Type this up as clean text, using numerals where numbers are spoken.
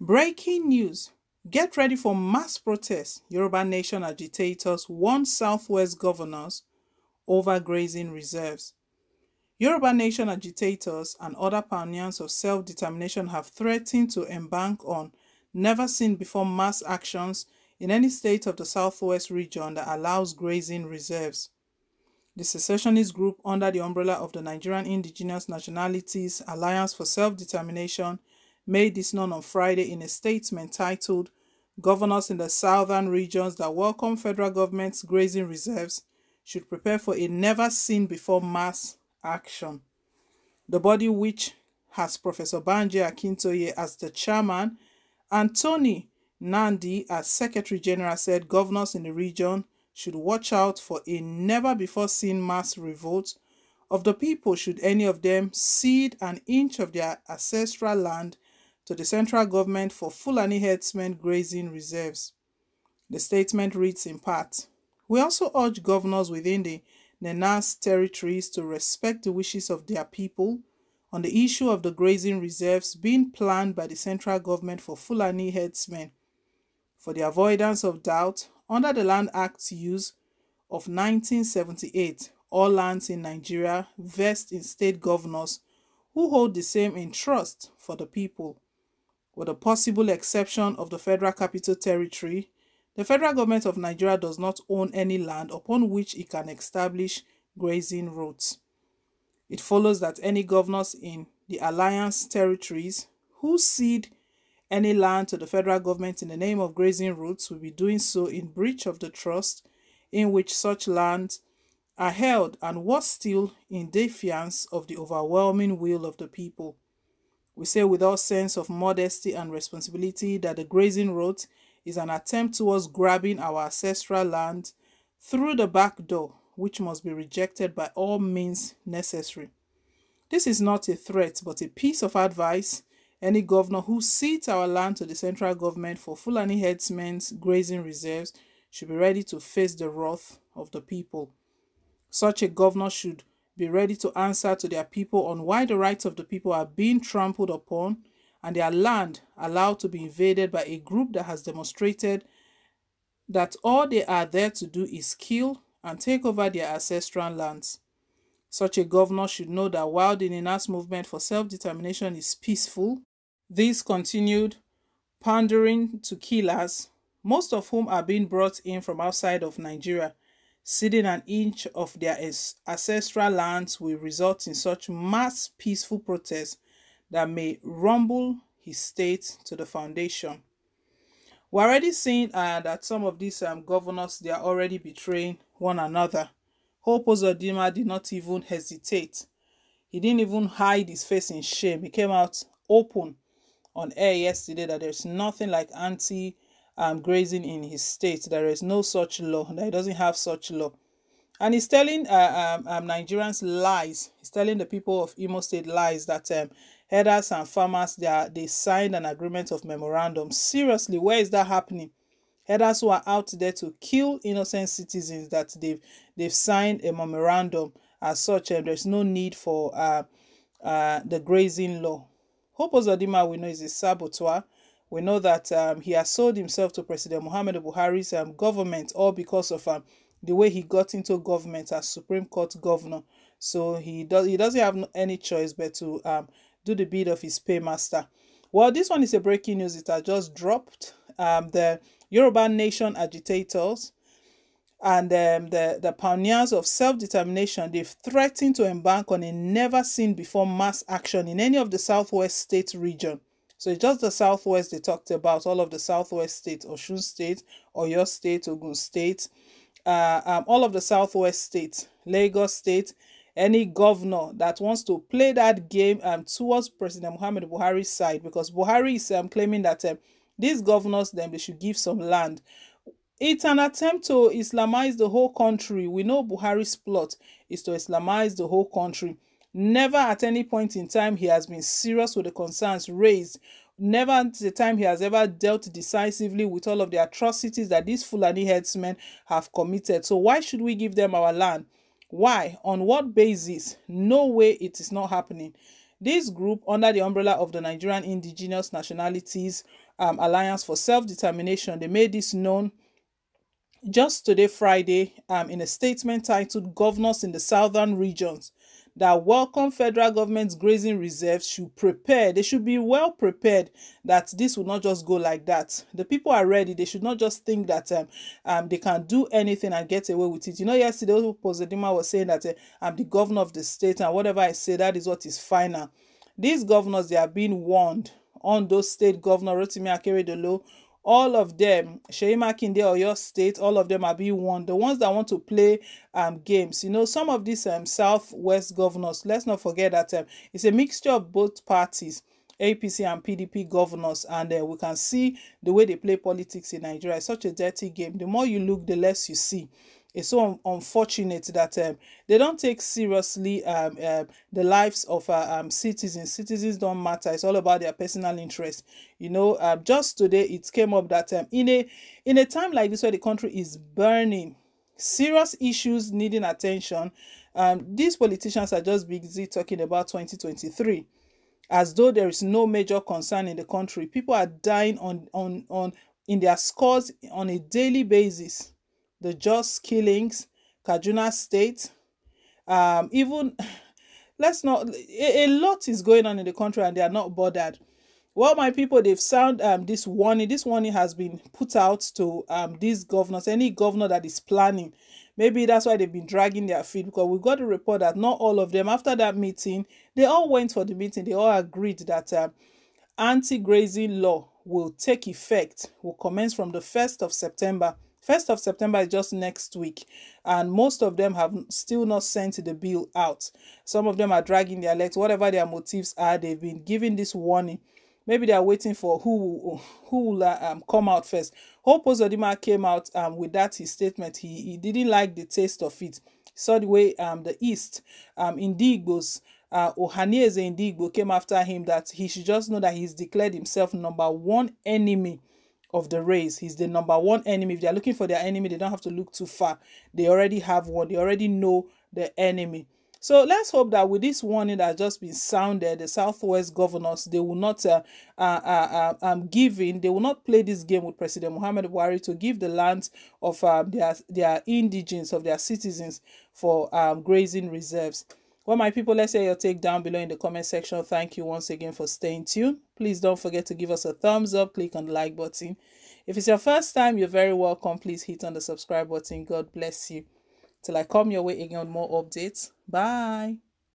Breaking news. Get ready for mass protests. Yoruba Nation agitators warn Southwest governors over grazing reserves. Yoruba Nation agitators and other pioneers of self-determination have threatened to embark on never-seen-before mass actions in any state of the Southwest region that allows grazing reserves. The secessionist group under the umbrella of the Nigerian Indigenous Nationalities Alliance for Self-Determination made this known on Friday in a statement titled "Governors in the Southern Regions that welcome federal government's grazing reserves should prepare for a never-seen-before mass action." The body, which has Professor Banji Akintoye as the chairman and Tony Nandi as Secretary General, said governors in the region should watch out for a never-before-seen mass revolt of the people should any of them cede an inch of their ancestral land to the central government for Fulani herdsmen grazing reserves. The statement reads in part, "We also urge governors within the Nenas territories to respect the wishes of their people on the issue of the grazing reserves being planned by the central government for Fulani herdsmen. For the avoidance of doubt, under the Land Act's use of 1978, all lands in Nigeria vest in state governors who hold the same in trust for the people. With the possible exception of the Federal Capital Territory, the federal government of Nigeria does not own any land upon which it can establish grazing routes. It follows that any governors in the alliance territories who cede any land to the federal government in the name of grazing routes will be doing so in breach of the trust in which such lands are held, and worse still, in defiance of the overwhelming will of the people. We say with all sense of modesty and responsibility that the grazing route is an attempt towards grabbing our ancestral land through the back door, which must be rejected by all means necessary. This is not a threat, but a piece of advice. Any governor who cedes our land to the central government for Fulani herdsmen's grazing reserves should be ready to face the wrath of the people. Such a governor should be ready to answer to their people on why the rights of the people are being trampled upon and their land allowed to be invaded by a group that has demonstrated that all they are there to do is kill and take over their ancestral lands. Such a governor should know that while the Nenas movement for self-determination is peaceful, these continued pandering to killers, most of whom are being brought in from outside of Nigeria, ceding an inch of their ancestral lands, will result in such mass peaceful protests that may rumble his state to the foundation. We're already seeing that some of these governors, they are already betraying one another. Hope Uzodinma did not even hesitate. He didn't even hide his face in shame. He came out open on air yesterday that there's nothing like anti-grazing in his state. There is no such law. That he doesn't have such law. And he's telling Nigerians lies. He's telling the people of Imo State lies that herders and farmers, they signed an agreement of memorandum. Seriously, where is that happening? Herders who are out there to kill innocent citizens, that they've signed a memorandum as such, and there's no need for the grazing law. Hope Uzodinma, we know, is a saboteur. We know that he has sold himself to President Muhammadu Buhari's government, all because of the way he got into government as Supreme Court governor. So he doesn't have any choice but to do the bid of his paymaster. Well, this one is a breaking news. It has just dropped. The Yoruba Nation agitators and the pioneers of self-determination, they've threatened to embark on a never-seen-before mass action in any of the Southwest state region. So it's just the Southwest they talked about, all of the Southwest states, Osun State, Oyo State, Ogun State, all of the Southwest states, Lagos State. Any governor that wants to play that game towards President Muhammadu Buhari's side, because Buhari is claiming that these governors, they should give some land. It's an attempt to Islamize the whole country. We know Buhari's plot is to Islamize the whole country. Never at any point in time he has been serious with the concerns raised. Never at the time he has ever dealt decisively with all of the atrocities that these Fulani herdsmen have committed. So why should we give them our land? Why? On what basis? No way, it is not happening. This group, under the umbrella of the Nigerian Indigenous Nationalities Alliance for Self-Determination. They made this known just today, Friday, in a statement titled "Governors in the Southern Regions that welcome federal government's grazing reserves should prepare. They should be well prepared that this will not just go like that. The people are ready. They should not just think that they can do anything and get away with it. You know, yesterday, Pozodima was saying that I'm the governor of the state, and whatever I say, that is what is final. These governors, they are being warned. On those state governor, Rotimi Akeredolu, all of them, Seyi Makinde or your state, all of them are being warned. The ones that want to play games, you know, some of these Southwest governors, let's not forget that it's a mixture of both parties, APC and PDP governors, and we can see the way they play politics in Nigeria. It's such a dirty game. The more you look, the less you see. It's so unfortunate that they don't take seriously the lives of citizens. Citizens don't matter. It's all about their personal interest. You know, just today it came up that in a time like this where the country is burning, serious issues needing attention, these politicians are just busy talking about 2023 as though there is no major concern in the country. People are dying on in their scores on a daily basis. The Jos killings, Kaduna State, even let's not, a lot is going on in the country and they are not bothered. Well, my people, they've sound this warning. This warning has been put out to these governors, any governor that is planning. Maybe that's why they've been dragging their feet, because we got a report that not all of them, after that meeting, they all went for the meeting. They all agreed that anti-grazing law will take effect, will commence from the 1st of September. 1st of September is just next week, and most of them have still not sent the bill out. Some of them are dragging their legs. Whatever their motives are, they've been giving this warning. Maybe they are waiting for who will come out first. Hope Uzodinma came out with that his statement. He didn't like the taste of it. He saw the way the East, Indigbos, Ohanieze Indigbo came after him, that he should just know that he's declared himself number one enemy of the race. He's the number one enemy. If they're looking for their enemy, they don't have to look too far. They already have one. They already know the enemy. So let's hope that with this warning that has just been sounded, the Southwest governors, they will not give in. They will not play this game with President Muhammad Buhari to give the lands of their indigents, of their citizens, for grazing reserves. Well, my people, let's hear your take down below in the comment section. Thank you once again for staying tuned. Please don't forget to give us a thumbs up, click on the like button. If it's your first time, you're very welcome. Please hit on the subscribe button. God bless you. Till I come your way again with more updates. Bye.